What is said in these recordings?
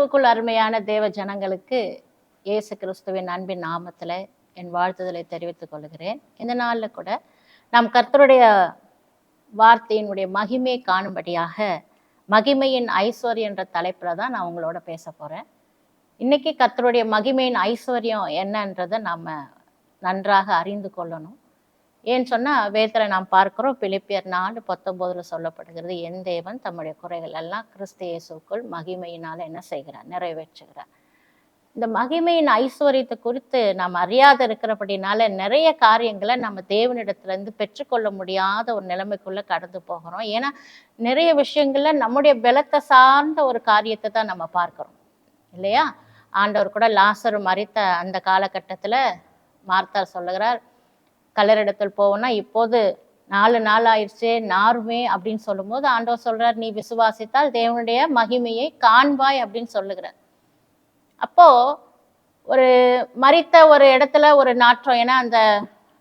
கிறிஸ்துவுக்குள் அருமையான தேவ ஜனங்களுக்கு இயேசு கிறிஸ்துவின் அன்பின் நாமத்துல என் வாழ்த்துதலை தெரிவித்துக் கொள்கிறேன். இந்த நாள்ல கூட நாம் கர்த்தருடைய வார்த்தையினுடைய மகிமையை காணும்படியாக மகிமையின் ஐஸ்வர்யம் என்ற தலைப்புல தான் நான் உங்களோட பேச போறேன். இன்னைக்கு கர்த்தருடைய மகிமையின் ஐஸ்வர்யம் என்னன்றதை நாம நன்றாக அறிந்து கொள்ளணும். ஏன்னு சொன்னா வேதத்துல நாம் பார்க்கிறோம், பிலிப்பியர் 4:19 சொல்லப்படுகிறது, என் தேவன் தம்முடைய குறைகள் எல்லாம் கிறிஸ்து இயேசுக்குள் மகிமையினால என்ன செய்கிறார், நிறைவேற்றுகிறார். இந்த மகிமையின் ஐஸ்வர்யத்தை குறித்து நாம் அறியாத இருக்கிறபடினால நிறைய காரியங்களை நம்ம தேவனிடத்துல இருந்து பெற்றுக்கொள்ள முடியாத ஒரு நிலைமைக்குள்ள கடந்து போகிறோம். ஏன்னா நிறைய விஷயங்கள்ல நம்முடைய பலத்தை சார்ந்த ஒரு காரியத்தை தான் நம்ம பார்க்கிறோம் இல்லையா? ஆண்டவர் கூட லாசரு மரித்த அந்த காலகட்டத்துல மார்த்தார் சொல்லுகிறார், கல்லறிடத்தில் போவோம்னா இப்போது 4 நாள் ஆயிடுச்சு நாருமே அப்படின்னு சொல்லும் போது ஆண்டவர் சொல்றார், நீ விசுவாசித்தால் தேவனுடைய மகிமையை காண்பாய் அப்படின்னு சொல்லுகிறார். அப்போ ஒரு மரித்த ஒரு இடத்துல ஒரு நாற்றம், ஏன்னா அந்த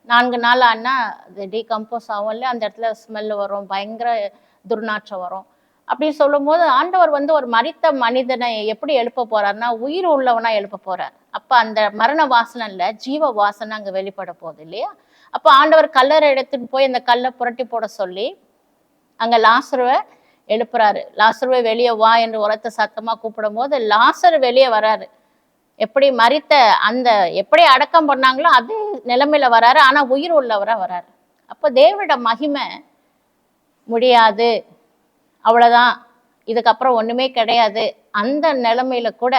4 நாள் ஆனா அது டீகம்போஸ் ஆகும் இல்லை, அந்த இடத்துல ஸ்மெல் வரும், பயங்கர துர்நாற்றம் வரும். அப்படின்னு சொல்லும் போது ஆண்டவர் ஒரு மரித்த மனிதனை எப்படி எழுப்ப போறாருன்னா உயிர் உள்ளவனா எழுப்ப போறார். அப்ப அந்த மரண வாசனை இல்ல, ஜீவ வாசனை அங்க வெளிப்பட போகுது இல்லையா? அப்ப ஆண்டவர் கல்லறை எடுத்துட்டு போய் அந்த கல்லை புரட்டி போட சொல்லி அங்க லாசருவை எழுப்புறாரு. லாசருவை வெளியே வா என்று உரத்த சத்தமா கூப்பிடும் போது லாசரு வெளியே வராரு. எப்படி மரித்த அந்த எப்படி அடக்கம் பண்ணாங்களோ அதே நிலைமையில வராரு, ஆனா உயிர் உள்ளவரா வராரு. அப்ப தேவனோட மகிமை முடியாது, அவ்வளவுதான், இதுக்கப்புறம் ஒண்ணுமே கிடையாது, அந்த நிலைமையில கூட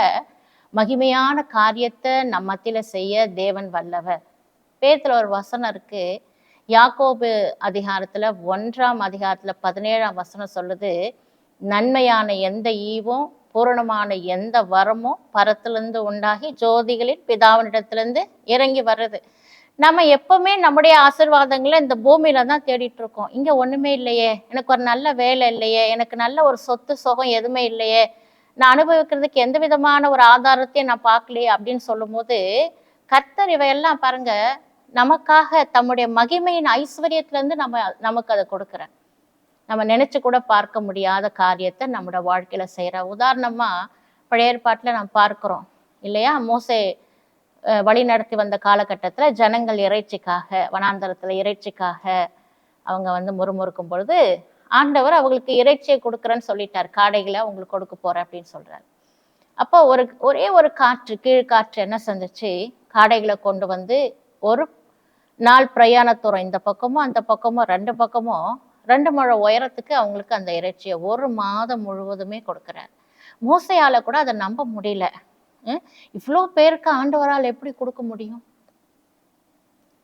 மகிமையான காரியத்தை நம்ம மத்தியில செய்ய தேவன் வல்லவர். வேதத்துல ஒரு வசனம் இருக்கு, யாக்கோபு அதிகாரத்துல 1ஆம் அதிகாரத்துல 17ஆம் வசனம் சொல்லுது, நன்மையான எந்த ஈவும் பூரணமான எந்த வரமும் பரத்திலிருந்து உண்டாகி ஜோதிகளின் பிதாவினிடத்திலிருந்து இறங்கி வர்றது. நம்ம எப்பவுமே நம்முடைய ஆசீர்வாதங்களை இந்த பூமியில தான் தேடிட்டு இருக்கோம். இங்க ஒண்ணுமே இல்லையே, எனக்கு ஒரு நல்ல வேலை இல்லையே, எனக்கு நல்ல ஒரு சொத்து சுகம் எதுவுமே இல்லையே, நான் அனுபவிக்கிறதுக்கு எந்த விதமான ஒரு ஆதாரத்தையும் நான் பார்க்கலையே அப்படின்னு சொல்லும் போது கர்த்தர் இவையெல்லாம் பாருங்க நமக்காக தம்முடைய மகிமையின் ஐஸ்வர்யத்துல இருந்து நமக்கு அதை கொடுக்குறேன். நம்ம நினைச்சு கூட பார்க்க முடியாத காரியத்தை நம்மளோட வாழ்க்கையில செய்யற. உதாரணமா பழைய ஏற்பாட்டுல நாம் பார்க்கிறோம் இல்லையா? மோசே வழி நடத்தி வந்த காலகட்டத்துல ஜனங்கள் இறைச்சிக்காக வனாந்தரத்துல இறைச்சிக்காக அவங்க முறுமுறுக்கும் பொழுது ஆண்டவர் அவங்களுக்கு இறைச்சியை கொடுக்குறேன்னு சொல்லிட்டார், காடைகளை அவங்களுக்கு கொடுக்க போறேன் அப்படின்னு சொல்றாரு. அப்போ ஒரே ஒரு காற்று, கீழ்காற்று என்ன செஞ்சிச்சு, காடைகளை கொண்டு ஒரு நாள் பிரயாண தூரம் இந்த பக்கமும் அந்த பக்கமும் 2 பக்கமும் 2 முழ உயரத்துக்கு அவங்களுக்கு அந்த இறைச்சியை 1 மாதம் முழுவதுமே கொடுக்குறாரு. மோசையால கூட அதை நம்ப முடியல. இவ்வளோ பேருக்கு ஆண்டவரால் எப்படி கொடுக்க முடியும்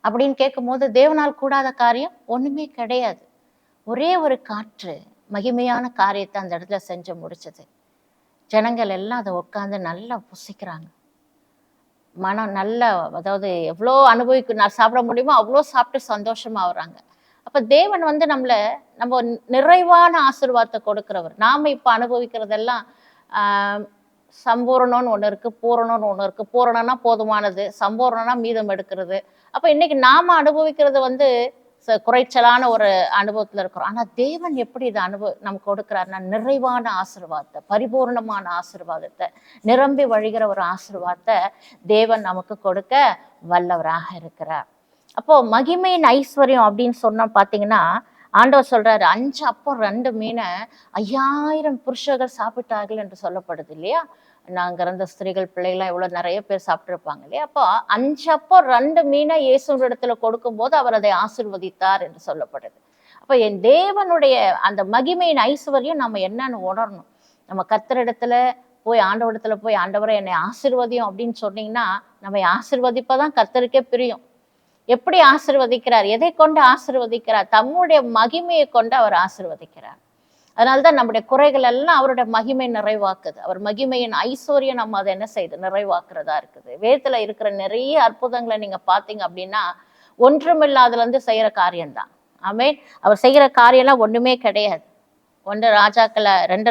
அப்படின்னு கேட்கும் போது தேவனால் கூடாத காரியம் ஒண்ணுமே கிடையாது. ஒரே ஒரு காற்று மகிமையான காரியத்தை அந்த இடத்துல செஞ்சு முடிச்சது. ஜனங்கள் எல்லாம் அதை உட்காந்து நல்லா புசிக்கிறாங்க. மனம் நல்லா, அதாவது எவ்வளோ சாப்பிட முடியுமோ அவ்வளோ சாப்பிட்டு சந்தோஷமா ஆகுறாங்க. அப்ப தேவன் நம்ம நிறைவான ஆசீர்வாதத்தை கொடுக்கிறவர். நாம இப்ப அனுபவிக்கிறதெல்லாம் சம்பூரணம்னு ஒண்ணு இருக்கு, பூரணம்னு ஒண்ணு இருக்கு. பூரணம்னா போதுமானது, சம்பூரணம்னா மீதம் எடுக்கிறது. அப்ப இன்னைக்கு நாம அனுபவிக்கிறது குறைச்சலான ஒரு அனுபவத்துல இருக்கிறோம். ஆனா தேவன் எப்படி இதை நமக்கு கொடுக்கிறாருன்னா நிறைவான ஆசீர்வாதத்தை, பரிபூர்ணமான ஆசீர்வாதத்தை, நிரம்பி வழிகிற ஒரு ஆசீர்வாதத்தை தேவன் நமக்கு கொடுக்க வல்லவராக இருக்கிறார். அப்போ மகிமையின் ஐஸ்வர்யம் அப்படின்னு சொன்னா பாத்தீங்கன்னா ஆண்டவர் சொல்றாரு, 5 அப்பம் 2 மீனை 5000 புருஷர்கள் சாப்பிட்டார்கள் என்று சொல்லப்படுது இல்லையா? நாங்க இருந்த ஸ்திரீகள் பிள்ளைகள்லாம் இவ்வளவு நிறைய பேர் சாப்பிட்டுருப்பாங்க இல்லையா? அப்போ 5 அப்பம் 2 மீனை இயேசுவின் இடத்துல கொடுக்கும் போது அவர் அதை ஆசீர்வதித்தார் என்று சொல்லப்படுது. அப்ப என் தேவனுடைய அந்த மகிமையின் ஐஸ்வர்யம் நம்ம என்னன்னு உணரணும். நம்ம கர்த்தரிடத்துல போய் ஆண்டவரிடத்துல போய் ஆண்டவரை என்னை ஆசீர்வதியும் அப்படின்னு சொன்னீங்கன்னா நம்ம ஆசீர்வதிப்பதான் கர்த்தருக்கே பிரியும். எப்படி ஆசீர்வதிக்கிறார், எதை கொண்டு ஆசீர்வதிக்கிறார்? தம்முடைய மகிமையை கொண்டு அவர் ஆசீர்வதிக்கிறார். அதனால்தான் நம்முடைய குறைகள் எல்லாம் அவருடைய மகிமை நிறைவாக்குது. அவர் மகிமையின் ஐஸ்வர்யம் நம்ம அதை என்ன செய்யுது, நிறைவாக்குறதா இருக்குது. வேதத்துல இருக்கிற நிறைய அற்புதங்களை நீங்க பாத்தீங்க அப்படின்னா ஒன்றுமில்லாதுல இருந்து செய்யற காரியம்தான். ஆமென். அவர் செய்யற காரியம்லாம் ஒண்ணுமே கிடையாது. 2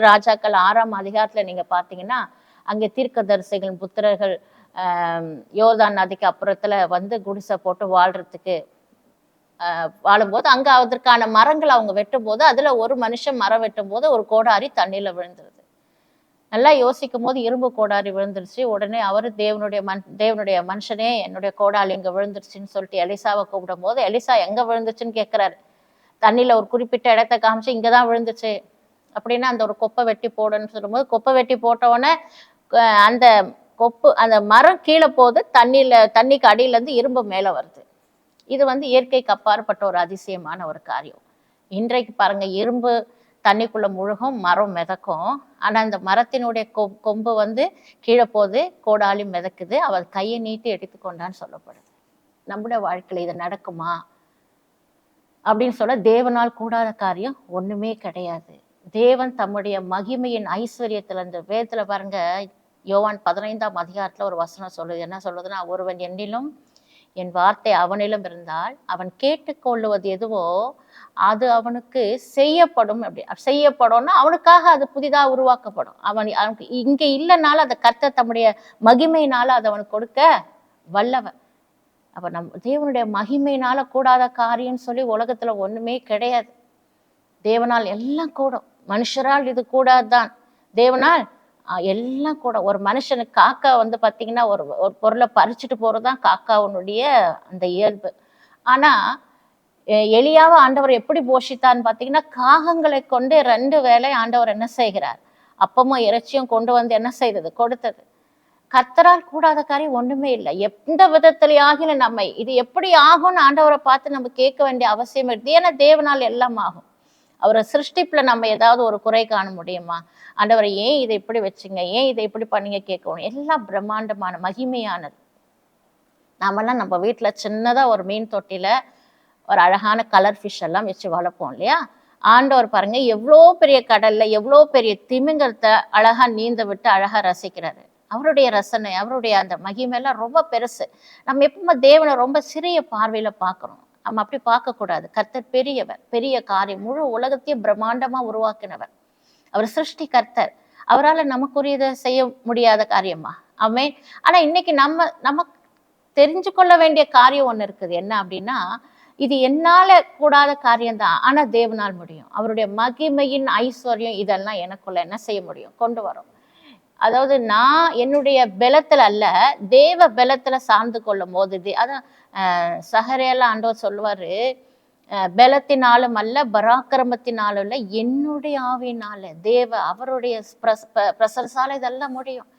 ராஜாக்கள் 6ஆம் அதிகாரத்துல நீங்க பாத்தீங்கன்னா அங்கே தீர்க்கதரிசிகள் புத்திரர்கள் யோர்தான் நதிக்கு அப்புறத்துல குடிசை போட்டு வாழ்றதுக்கு வாழும்போது அங்க அதற்கான மரங்கள் அவங்க வெட்டும் போது அதுல ஒரு மனுஷன் மரம் வெட்டும் போது ஒரு கோடாரி தண்ணியில விழுந்துருது. நல்லா யோசிக்கும் போது இரும்பு கோடாரி விழுந்துருச்சு. உடனே அவரு தேவனுடைய மனுஷனே என்னுடைய கோடாலி இங்க விழுந்துருச்சுன்னு சொல்லிட்டு எலிசாவை கூப்பிடும் போது, எலிசா எங்க விழுந்துச்சுன்னு கேட்கிறாரு. தண்ணியில ஒரு குறிப்பிட்ட இடத்த காமிச்சு இங்கதான் விழுந்துச்சு அப்படின்னா அந்த ஒரு கொப்பை வெட்டி போடணும்னு சொல்லும்போது, கொப்பை வெட்டி போட்ட உடனே அந்த அந்த மரம் கீழே போகுது, தண்ணிக்கு அடியில இருந்து இரும்பு மேல வருது. இது இயற்கைக்கு அப்பாற்பட்ட ஒரு அதிசயமான ஒரு காரியம். இன்றைக்கு பாருங்க, இரும்பு தண்ணிக்குள்ள முழுகும், மரம் மிதக்கும். ஆனா இந்த மரத்தினுடைய கொம்பு கீழே போகுது, கோடாலி மிதக்குது, அவள் கையை நீட்டி எடுத்துக்கொண்டான்னு சொல்லப்படுது. நம்முடைய வாழ்க்கையில இது நடக்குமா அப்படின்னு சொல்ல, தேவனால் கூடாத காரியம் ஒண்ணுமே கிடையாது. தேவன் தம்முடைய மகிமையின் ஐஸ்வர்யத்துல, இந்த வேதத்துல பாருங்க, யோவான் 15ஆம் அதிகாரத்துல ஒரு வசனம் சொல்லுது. என்ன சொல்லுதுன்னா, ஒருவன் என்னிலும் என் வார்த்தை அவனிலும் இருந்தால் அவன் கேட்டுக்கொள்ளுவது எதுவோ அது அவனுக்கு செய்யப்படும். அப்படி செய்யப்படும்னா அவனுக்காக அது புதிதா உருவாக்கப்படும். அவனுக்கு இங்க இல்லைனாலும் அதை கர்த்தர் தம்முடைய மகிமையினால அதை அவனுக்கு கொடுக்க வல்லவன். அப்ப தேவனுடைய மகிமையினால கூடாத காரியம்னு சொல்லி உலகத்துல ஒண்ணுமே கிடையாது. தேவனால் எல்லாம் கூடும், மனுஷரால் இது கூடாதுதான். தேவனால் எல்லாம் கூட. ஒரு மனுஷனுக்கு காக்கா பாத்தீங்கன்னா ஒரு பொருளை பறிச்சுட்டு போறதுதான் காக்காவுடைய அந்த இயல்பு. ஆனா எலியாவை ஆண்டவர் எப்படி போஷித்தான்னு பாத்தீங்கன்னா, காகங்களை கொண்டு 2 வேளை ஆண்டவர் என்ன செய்கிறார், அப்பமும் இறைச்சியும் கொண்டு என்ன செய்தது, கொடுத்தது. கர்த்தரால் கூடாத காரியம் ஒண்ணுமே இல்லை. எந்த விதத்திலேயாகிலும் நம்மை இது எப்படி ஆகும்னு ஆண்டவரை பார்த்து நம்ம கேட்க வேண்டிய அவசியம் இருக்கு. ஏன்னா தேவனால் எல்லாம் ஆகும். அவரை சிருஷ்டிப்புல நம்ம ஏதாவது ஒரு குறை காண முடியுமா? ஆண்டவரை ஏன் இதை இப்படி வச்சுங்க, ஏன் இதை இப்படி பண்ணீங்க கேட்கணும். எல்லாம் பிரம்மாண்டமான மகிமையானது. நாமெல்லாம் நம்ம வீட்டுல சின்னதா ஒரு மீன் தொட்டில ஒரு அழகான கலர் ஃபிஷ் எல்லாம் வச்சு வளர்ப்போம் இல்லையா? ஆண்டவர் பாருங்க, எவ்வளோ பெரிய கடல்ல எவ்வளோ பெரிய திமிங்கலத்தை அழகா நீந்த விட்டு அழகா ரசிக்கிறாரு. அவருடைய ரசனை, அவருடைய அந்த மகிமையெல்லாம் ரொம்ப பெருசு. நம்ம எப்பவுமே தேவனை ரொம்ப சிறிய பார்வையில பார்க்கணும். நம்ம அப்படி பார்க்க கூடாது. கர்த்தர் பெரியவர், பெரிய காரியம், முழு உலகத்தையும் பிரம்மாண்டமா உருவாக்கினவர். அவர் சிருஷ்டி கர்த்தர். அவரால் நமக்குரியதை செய்ய முடியாத காரியமா? ஆமே. ஆனா இன்னைக்கு நம்ம தெரிஞ்சு கொள்ள வேண்டிய காரியம் ஒண்ணு இருக்குது. என்ன அப்படின்னா, இது என்னால கூடாத காரியம்தான், ஆனா தேவனால் முடியும். அவருடைய மகிமையின் ஐஸ்வர்யம் இதெல்லாம் எனக்குள்ள என்ன செய்ய முடியும், கொண்டு வரும். அதாவது நான் என்னுடைய பலத்துல அல்ல, தேவ பலத்துல சார்ந்து கொள்ளும் போது அதான் சகரையெல்லாம் ஆண்டவர் சொல்லுவாரு, பலத்தினாலும் அல்ல பராக்கிரமத்தினாலும் இல்ல, என்னுடைய ஆவியினால, அவருடைய பிரசரசால இதெல்லாம் முடியும்.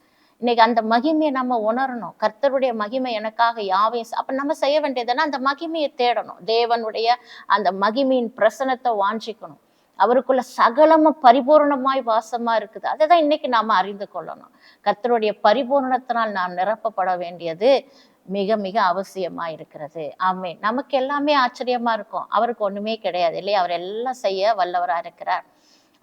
இன்னைக்கு அந்த மகிமையை நம்ம உணரணும். கர்த்தருடைய மகிமை எனக்காக யாவையும். அப்ப நம்ம செய்ய வேண்டியதுன்னா அந்த மகிமையை தேடணும். தேவனுடைய அந்த மகிமையின் பிரசனத்தை வாஞ்சிக்கணும். அவருக்குள்ள சகலமும் பரிபூர்ணமாய் வாசமா இருக்குது. அதைதான் இன்னைக்கு நாம அறிந்து கொள்ளணும். கர்த்தருடைய பரிபூர்ணத்தினால் நாம் நிரப்பப்பட வேண்டியது மிக மிக அவசியமா இருக்கிறது. ஆமே. நமக்கு எல்லாமே ஆச்சரியமா இருக்கும், அவருக்கு ஒண்ணுமே கிடையாது இல்லையா? அவர் எல்லாம் செய்ய வல்லவரா இருக்கிறார்.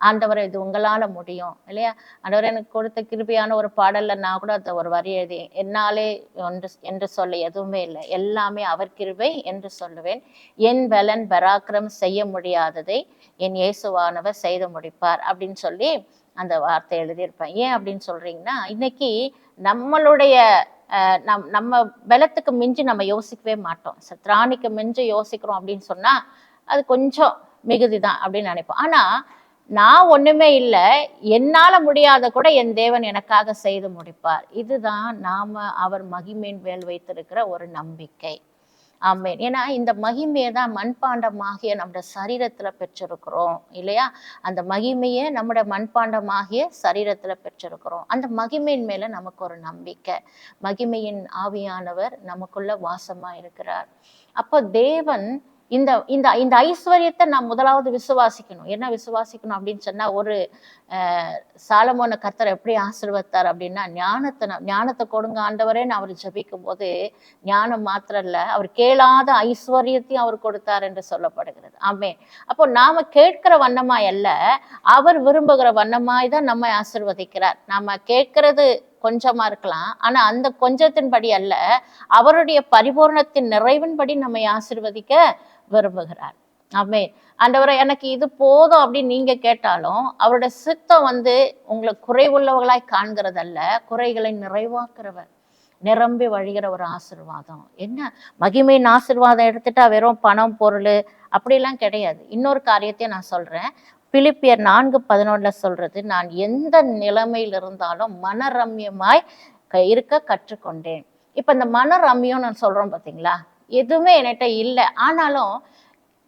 ஆண்டவரை இது உங்களால முடியும் இல்லையா? ஆண்டவர் எனக்கு கொடுத்த கிருபையான ஒரு பாடல்ல நான் கூட அந்த ஒரு வரி எழுதி, என்னாலே என்று சொல்ல எதுவுமே இல்லை, எல்லாமே அவர் கிருபை என்று சொல்லுவேன். என் பலன் பராக்கிரம் செய்ய முடியாததை என் இயேசுவானவர் செய்து முடிப்பார் அப்படின்னு சொல்லி அந்த வார்த்தை எழுதியிருப்பேன். ஏன் அப்படின்னு சொல்றீங்கன்னா, இன்னைக்கு நம்மளுடைய நம்ம பலத்துக்கு மிஞ்சி நம்ம யோசிக்கவே மாட்டோம். திராணிக்கு மிஞ்சி யோசிக்கிறோம் அப்படின்னு சொன்னா அது கொஞ்சம் மிகுதிதான் அப்படின்னு நினைப்போம். ஆனா நான் ஒண்ணுமே இல்லை, என்னால முடியாத கூட என் தேவன் எனக்காக செய்து முடிப்பார். இதுதான் நாம அவர் மகிமையின் மேல் வைத்திருக்கிற ஒரு நம்பிக்கை. ஆமேன். ஏன்னா இந்த மகிமையை தான் மண்பாண்டமாகிய நம்முடைய சரீரத்துல பெற்றிருக்கிறோம் இல்லையா? அந்த மகிமையை நம்முடைய மண்பாண்டமாகிய சரீரத்துல பெற்றிருக்கிறோம். அந்த மகிமையின் மேல நமக்கு ஒரு நம்பிக்கை. மகிமையின் ஆவியானவர் நமக்குள்ள வாசமா இருக்கிறார். அப்போ தேவன் இந்த இந்த இந்த ஐஸ்வர்யத்தை நாம் முதலாவது விசுவாசிக்கணும். என்ன விசுவாசிக்கணும் அப்படின்னு சொன்னா, ஒரு சாலமோன கர்த்தர் எப்படி ஆசீர்வதித்தார் அப்படின்னா, ஞானத்தை கொடுங்க ஆண்டவரேன்னு அவர் ஜெபிக்கும் போது ஞானம் மாத்திரம் இல்ல, அவர் கேளாத ஐஸ்வர்யத்தையும் அவர் கொடுத்தார் என்று சொல்லப்படுகிறது. ஆமே. அப்போ நாம கேட்கிற வண்ணமாய் அல்ல, அவர் விரும்புகிற வண்ணமாய் தான் நம்மை ஆசீர்வதிக்கிறார். நாம கேட்கறது கொஞ்சமா இருக்கலாம், ஆனா அந்த கொஞ்சத்தின்படி அல்ல, அவருடைய பரிபூர்ணத்தின் நிறைவின்படி நம்மை ஆசீர்வதிக்க விரும்புகிறார். ஆமே. ஆண்டவரை எனக்கு இது போதும் அப்படின்னு நீங்க கேட்டாலும் அவருடைய சித்தம் உங்களை குறைவுள்ளவர்களாய் காண்கிறதல்ல, குறைகளை நிறைவாக்குறவர், நிரம்பி வழிகிற ஒரு ஆசீர்வாதம். என்ன மகிமையின் ஆசீர்வாதம் எடுத்துட்டா வெறும் பணம் பொருள் அப்படிலாம் கிடையாது. இன்னொரு காரியத்தையும் நான் சொல்றேன். பிலிப்பியர் 4:11 சொல்றது, நான் எந்த நிலைமையில் இருந்தாலும் மனரம்யமாய் இருக்க கற்றுக்கொண்டேன். இப்ப இந்த மனரம்யம் நான் சொல்றோம் பாத்தீங்களா, எதுவுமே என்கிட்ட இல்லை, ஆனாலும்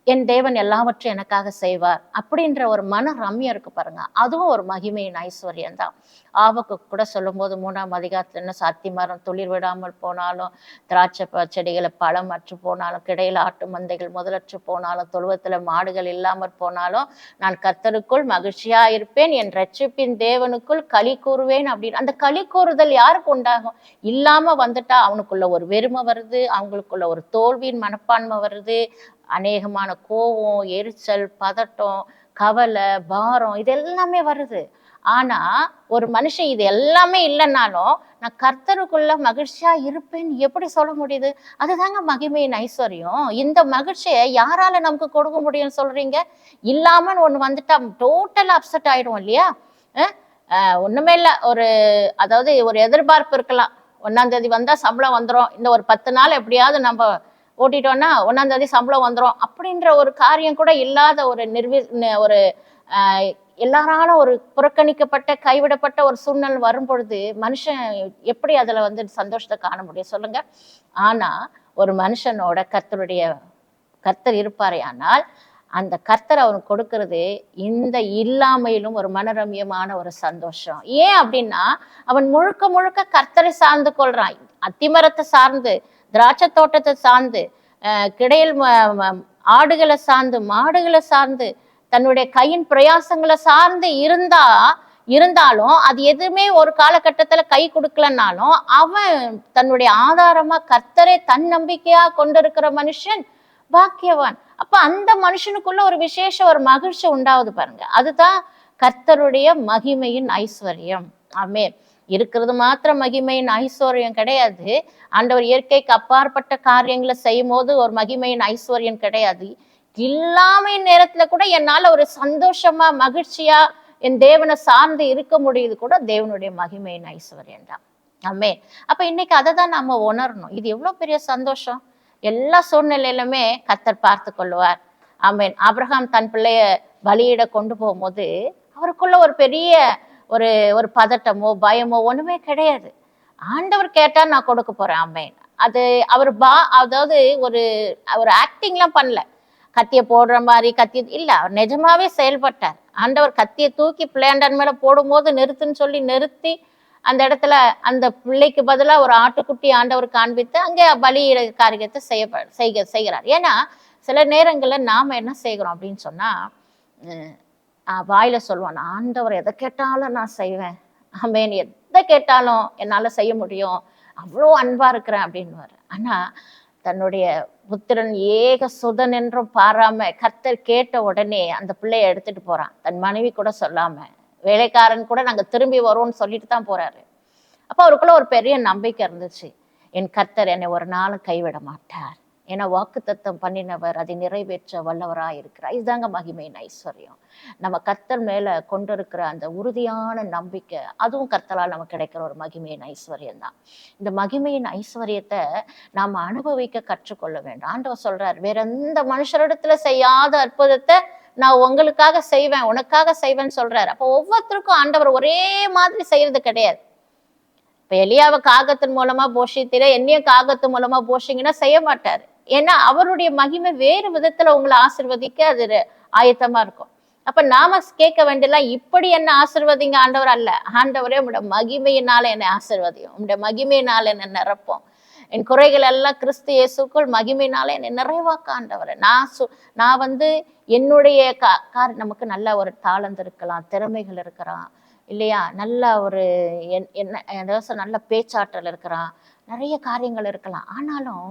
என் தேவன் எல்லாவற்றையும் எனக்காக செய்வார் அப்படின்ற ஒரு மன ரம்யம் இருக்கு பாருங்க, அதுவும் ஒரு மகிமையின் ஐஸ்வர்யம் தான். ஆபக்கு கூட சொல்லும் போது 3ஆம் அதிகாரத்துல என்ன, சாத்தி மரம் துளிர் விடாமல் போனாலும், திராட்சை செடிகளை பழம் அற்று போனாலும், கிடையில ஆட்டு மந்தைகள் முதலற்று போனாலும், தொழுவத்துல மாடுகள் இல்லாமற் போனாலும், நான் கர்த்தருக்குள் மகிழ்ச்சியா இருப்பேன், என் ரட்சிப்பின் தேவனுக்குள் களி கூறுவேன் அப்படின்னு. அந்த களி கூறுதல் யாருக்கு உண்டாகும்? இல்லாம வந்துட்டா அவனுக்குள்ள ஒரு வெறுமை வருது, அவங்களுக்குள்ள ஒரு தோல்வியின் மனப்பான்மை வருது, அநேகமான கோபம், எரிச்சல், பதட்டம், கவலை, பாரம், இது எல்லாமே வருது. ஆனா ஒரு மனுஷன் இது எல்லாமே இல்லைன்னாலும் நான் கர்த்தருக்குள்ள மகிழ்ச்சியா இருப்பேன்னு எப்படி சொல்ல முடியுது? அதுதாங்க மகிமையின் ஐஸ்வர்யம். இந்த மகிழ்ச்சியை யாரால நமக்கு கொடுக்க முடியும்னு சொல்றீங்க? இல்லாமன்னு ஒண்ணு வந்துட்டா டோட்டலா அப்செட் ஆயிடும் இல்லையா? ஒண்ணுமே இல்லை, அதாவது ஒரு எதிர்பார்ப்பு இருக்கலாம். 1ஆம் தேதி வந்தா சம்பளம் வந்துடும், இந்த ஒரு 10 நாள் எப்படியாவது நம்ம ஓட்டிட்டோம்னா 1ஆம் தேதி சம்பளம் வந்துடும் அப்படின்ற ஒரு காரியம் கூட இல்லாத ஒரு எல்லாராலும் ஒரு புறக்கணிக்கப்பட்ட கைவிடப்பட்ட ஒரு சூழ்நிலை வரும் பொழுது மனுஷன் எப்படி அதுல சந்தோஷத்தை காண முடியும் சொல்லுங்க? ஆனா ஒரு மனுஷனோட கர்த்தர் இருப்பாரே, ஆனால் அந்த கர்த்தர் அவனுக்கு கொடுக்கறது இந்த இல்லாமையிலும் ஒரு மனரம்யமான ஒரு சந்தோஷம். ஏன் அப்படின்னா அவன் முழுக்க முழுக்க கர்த்தரை சார்ந்து கொள்றான். அத்திமரத்தை சார்ந்து, திராட்சை தோட்டத்தை சார்ந்து, கிடையில் ஆடுகளை சார்ந்து, மாடுகளை சார்ந்து, தன்னுடைய கையின் பிரயாசங்களை சார்ந்து இருந்தாலும் அது எதுவுமே ஒரு காலகட்டத்துல கை கொடுக்கலன்னாலும் அவன் தன்னுடைய ஆதாரமா கர்த்தரை தன் நம்பிக்கையா கொண்டிருக்கிற மனுஷன் பாக்கியவான். அப்ப அந்த மனுஷனுக்குள்ள ஒரு விசேஷ ஒரு மகிழ்ச்சி உண்டாவது பாருங்க. அதுதான் கர்த்தருடைய மகிமையின் ஐஸ்வர்யம். ஆமென். இருக்கிறது மாத்திரம் மகிமையின் ஐஸ்வர்யம் கிடையாது. ஆண்டவர் இயற்கைக்கு அப்பாற்பட்ட காரியங்களை செய்யும் போது ஒரு மகிமையின் ஐஸ்வர்யம் கிடையாது. இல்லாமை நேரத்துல கூட என்னால ஒரு சந்தோஷமா மகிழ்ச்சியா என் தேவனை சார்ந்து இருக்க முடியுது கூட தேவனுடைய மகிமையின் ஐஸ்வர்யம் தான். ஆமென். அப்ப இன்னைக்கு அதை தான் நாம உணரணும். இது எவ்வளவு பெரிய சந்தோஷம். எல்லா சூழ்நிலையிலுமே கர்த்தர் பார்த்து கொள்ளுவார். ஆமென். ஆபிரகாம் தன் பிள்ளைய பலியிட கொண்டு போகும்போது அவருக்குள்ள ஒரு பெரிய ஒரு ஒரு பதட்டமோ பயமோ ஒண்ணுமே கிடையாது. ஆண்டவர் கேட்டா நான் கொடுக்க போறேன். ஆமென். அது அவர் அதாவது ஒரு ஒரு ஆக்டிங்லாம் பண்ணல. கத்திய போடுற மாதிரி இல்ல, அவர் நிஜமாவே செயல்பட்டார். ஆண்டவர் கத்தியை தூக்கி பிள்ளையாண்டன் மேல போடும்போது நிறுத்துன்னு சொல்லி நிறுத்தி அந்த இடத்துல அந்த பிள்ளைக்கு பதிலா ஒரு ஆட்டுக்குட்டி ஆண்டவர் காண்பித்து அங்கே பலியிட காரியத்தை செய்கிறார். ஏன்னா சில நேரங்கள்ல நாம என்ன செய்கிறோம் அப்படின்னு சொன்னா, வாயில சொல்லுவான், ஆண்டவர் எதை கேட்டாலும் நான் செய்வேன், ஆமென், எதை கேட்டாலும் என்னால செய்ய முடியும், அவ்வளோ அன்பா இருக்கிறேன் அப்படின்னு. ஆனா தன்னுடைய புத்திரன் ஏக சுதன் என்றும் பாராம கர்த்தர் கேட்ட உடனே அந்த பிள்ளைய எடுத்துட்டு போறான். தன் மனைவி கூட சொல்லாம, வேலைக்காரன் கூட நாங்க திரும்பி வருவோம்னு சொல்லிட்டு தான் போறாரு. அப்ப அவருக்குள்ள ஒரு பெரிய நம்பிக்கை இருந்துச்சு. என் கர்த்தர் என்னை ஒரு நாளும் கைவிட மாட்டார், ஏன்னா வாக்குத்தத்தம் பண்ணினவர் அதை நிறைவேற்ற வல்லவராய் இருக்கிறார். இதுதாங்க மகிமையின் ஐஸ்வர்யம். நம்ம கர்த்தர் மேல கொண்டிருக்கிற அந்த உறுதியான நம்பிக்கை, அதுவும் கர்த்தரால் நமக்கு கிடைக்கிற ஒரு மகிமையின் ஐஸ்வர்யம் தான். இந்த மகிமையின் ஐஸ்வர்யத்தை நாம அனுபவிக்க கற்றுக்கொள்ள வேண்டும். ஆண்டவர் சொல்றார், வேற எந்த மனுஷரிடத்துல செய்யாத அற்புதத்தை நான் உங்களுக்காக செய்வேன், உனக்காக செய்வேன்னு சொல்றாரு. அப்போ ஒவ்வொருத்தருக்கும் ஆண்டவர் ஒரே மாதிரி செய்யறது கிடையாது. இப்ப எலியாவை காகத்தின் மூலமா போஷித்தீர, என்னையும் காகத்து மூலமா போஷிங்கன்னா செய்ய மாட்டாரு. ஏன்னா அவருடைய மகிமை வேறு விதத்துல உங்களை ஆசிர்வதிக்க அது ஆயத்தமா இருக்கும். அப்ப நாம கேட்க வேண்டியலாம், இப்படி என்ன ஆசிர்வதிங்க ஆண்டவர் அல்ல. ஆண்டவரே உங்களுடைய மகிமையினால என்னை ஆசிர்வதியும், உங்களுடைய மகிமையினால என்னை நிரப்போம், என் குறைகள் எல்லாம் கிறிஸ்து இயேசுக்குள் மகிமையினால என்னை நிறைவாக்க ஆண்டவரை. நான் என்னுடைய நமக்கு நல்ல ஒரு தாளந்து இருக்கலாம், திறமைகள் இருக்கிறான் இல்லையா, நல்ல ஒரு நல்ல பேச்சாற்றல் இருக்கிறான், நிறைய காரியங்கள் இருக்கலாம். ஆனாலும்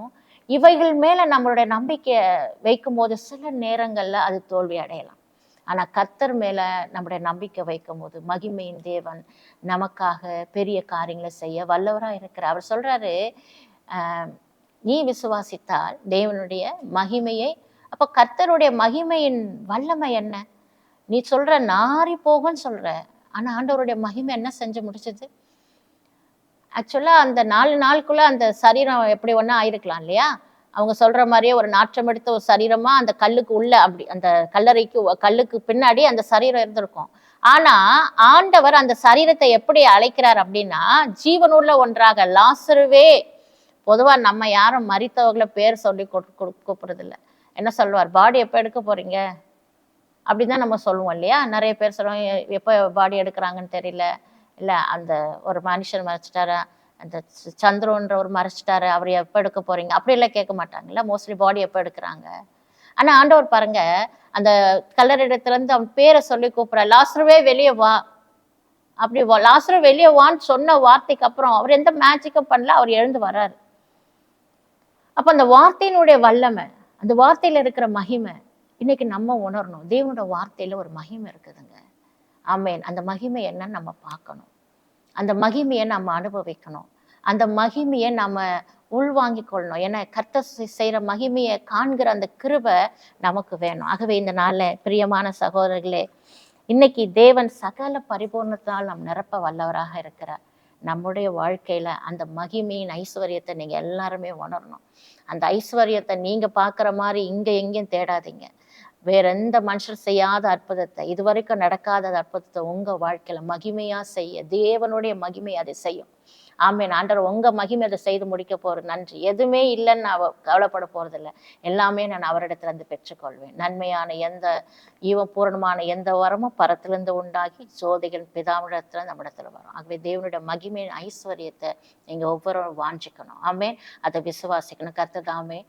இவைகள் மேல நம்மளுடைய நம்பிக்கையை வைக்கும் போது சில நேரங்கள்ல அது தோல்வி அடையலாம். ஆனா கர்த்தர் மேல நம்முடைய நம்பிக்கை வைக்கும் போது மகிமையின் தேவன் நமக்காக பெரிய காரியங்களை செய்ய வல்லவரா இருக்கிறார். அவர் சொல்றாரு, நீ விசுவாசித்தால் தேவனுடைய மகிமையை, அப்ப கர்த்தருடைய மகிமையின் வல்லமை என்ன? நீ சொல்ற நாரி போகும்னு சொல்ற, ஆனா ஆண்டவருடைய மகிமை என்ன செஞ்சு முடிச்சது? ஆக்சுவலா அந்த 4 நாளுக்குள்ள அந்த சரீரம் எப்படி ஒண்ணா ஆயிருக்கலாம் இல்லையா? அவங்க சொல்ற மாதிரியே ஒரு நாற்றம் எடுத்த ஒரு சரீரமா அந்த கல்லுக்கு உள்ள அப்படி அந்த கல்லுக்கு பின்னாடி அந்த சரீரம் இருந்திருக்கும். ஆனா ஆண்டவர் அந்த சரீரத்தை எப்படி அழைக்கிறார் அப்படின்னா, ஜீவனுள்ள ஒன்றாக லாசருவே. பொதுவா நம்ம யாரும் மரித்தவர்களை பேர் சொல்லி கூப்பிடுறது இல்லை. என்ன சொல்லுவார், பாடி எப்ப எடுக்க போறீங்க அப்படிதான் நம்ம சொல்லுவோம் இல்லையா? நிறைய பேர் சொல்லுவாங்க, எப்ப பாடி எடுக்கிறாங்கன்னு தெரியல, இல்ல அந்த ஒரு மனுஷன் மறைச்சிட்டாரு, அந்த சந்திரன்ற ஒரு மறைச்சிட்டாரு, அவர் எப்ப எடுக்க போறீங்க அப்படி எல்லாம் கேட்க மாட்டாங்கல்ல. மோஸ்ட்லி பாடி எப்ப எடுக்கிறாங்க. ஆனா ஆண்டவர் பாருங்க, அந்த கல்லறையிடத்துல இருந்து அவன் பேரை சொல்லி கூப்பிடுற, லாசருவே வெளியே வா. அப்படி லாசரு வெளியே வான்னு சொன்ன வார்த்தைக்கு அப்புறம் அவர் எந்த மேஜிக்கும் பண்ணல, அவர் எழுந்து வர்றாரு. அப்ப அந்த வார்த்தையினுடைய வல்லமை, அந்த வார்த்தையில இருக்கிற மகிமை இன்னைக்கு நம்ம உணரணும். தேவனோட வார்த்தையில ஒரு மகிமை இருக்குதுங்க. ஆமேன். அந்த மகிமை என்னன்னு நம்ம பார்க்கணும். அந்த மகிமையை நம்ம அனுபவிக்கணும். அந்த மகிமையை நம்ம உள்வாங்கிக் கொள்ளணும். ஏன்னா கர்த்தர் செய்யற மகிமையை காண்கிற அந்த கிருபை நமக்கு வேணும். ஆகவே இந்த நாள்ல பிரியமான சகோதரர்களே, இன்னைக்கு தேவன் சகல பரிபூர்ணத்தால் நம் நிரப்ப வல்லவராக இருக்கிறார். நம்முடைய வாழ்க்கையில அந்த மகிமையின் ஐஸ்வர்யத்தை நீங்க எல்லாருமே உணரணும். அந்த ஐஸ்வர்யத்தை நீங்க பார்க்குற மாதிரி இங்க எங்கேயும் தேடாதீங்க. வேற எந்த மனுஷர் செய்யாத அற்புதத்தை, இதுவரைக்கும் நடக்காத அற்புதத்தை உங்க வாழ்க்கையில மகிமையா செய்ய தேவனுடைய மகிமை அதை செய்யும். ஆமேன். ஆண்டவர் உங்க மகிமை அதை செய்து முடிக்க போறது. நன்றி. எதுவுமே இல்லைன்னு நான் கவலைப்பட போறதில்லை. எல்லாமே நான் அவரிடத்துல இருந்து பெற்றுக்கொள்வேன். நன்மையான எந்த பூரணமான எந்த வரமும் பரத்திலிருந்து உண்டாகி ஜோதிகள் பிதாவிடத்துல நம்மிடத்துல வரும். ஆகவே தேவனுடைய மகிமையின் ஐஸ்வர்யத்தை நீங்க ஒவ்வொருவரும் வாஞ்சிக்கணும். ஆமேன். அதை விசுவாசிக்கணும். கர்த்தர் தாமே